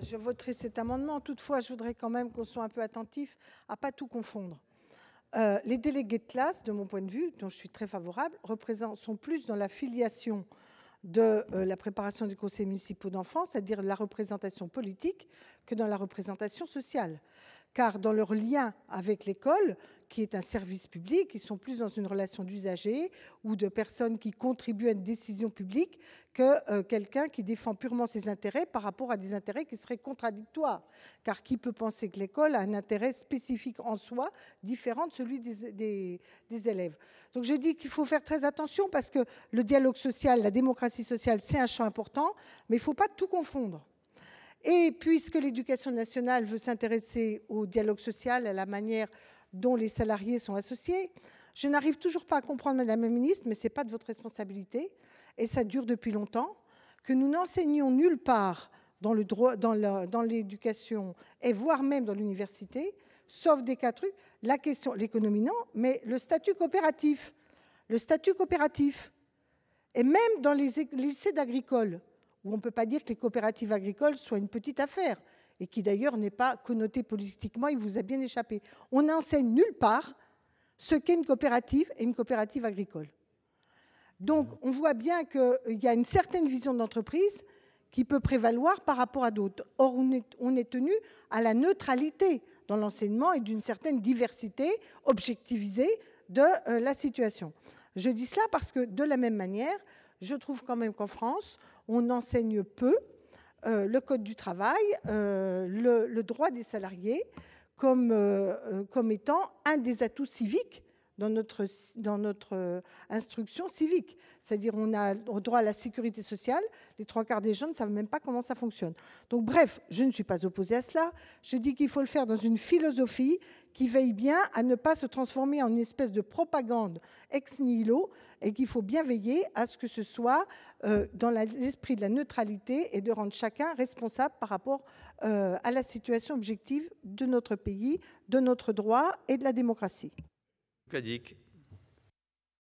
Je voterai cet amendement. Toutefois, je voudrais quand même qu'on soit un peu attentif à ne pas tout confondre. Les délégués de classe, de mon point de vue, dont je suis très favorable, sont plus dans la filiation de la préparation des conseils municipaux d'enfants, c'est-à-dire la représentation politique, que dans la représentation sociale. Car dans leur lien avec l'école, qui est un service public, ils sont plus dans une relation d'usager ou de personnes qui contribuent à une décision publique que quelqu'un qui défend purement ses intérêts par rapport à des intérêts qui seraient contradictoires. Car qui peut penser que l'école a un intérêt spécifique en soi, différent de celui des élèves? Donc je dis qu'il faut faire très attention parce que le dialogue social, la démocratie sociale, c'est un champ important, mais il ne faut pas tout confondre. Et puisque l'éducation nationale veut s'intéresser au dialogue social, à la manière dont les salariés sont associés, je n'arrive toujours pas à comprendre, Madame la Ministre, mais ce n'est pas de votre responsabilité, et ça dure depuis longtemps, que nous n'enseignions nulle part dans le droit, dans l'éducation, et voire même dans l'université, sauf des cas trucs, la question, l'économie non, mais le statut coopératif. Le statut coopératif. Et même dans les lycées d'agricoles, où on ne peut pas dire que les coopératives agricoles soient une petite affaire, et qui d'ailleurs n'est pas connotée politiquement, il vous a bien échappé. On n'enseigne nulle part ce qu'est une coopérative et une coopérative agricole. Donc on voit bien qu'il y a une certaine vision d'entreprise qui peut prévaloir par rapport à d'autres. Or, on est tenu à la neutralité dans l'enseignement et d'une certaine diversité objectivisée de la situation. Je dis cela parce que, de la même manière, je trouve quand même qu'en France, on enseigne peu le code du travail, le droit des salariés, comme étant un des atouts civiques dans notre instruction civique. C'est-à-dire on a droit à la sécurité sociale, les 3/4 des gens ne savent même pas comment ça fonctionne. Donc bref, je ne suis pas opposée à cela, je dis qu'il faut le faire dans une philosophie qui veille bien à ne pas se transformer en une espèce de propagande ex nihilo, et qu'il faut bien veiller à ce que ce soit dans l'esprit de la neutralité et de rendre chacun responsable par rapport à la situation objective de notre pays, de notre droit et de la démocratie. Cadic.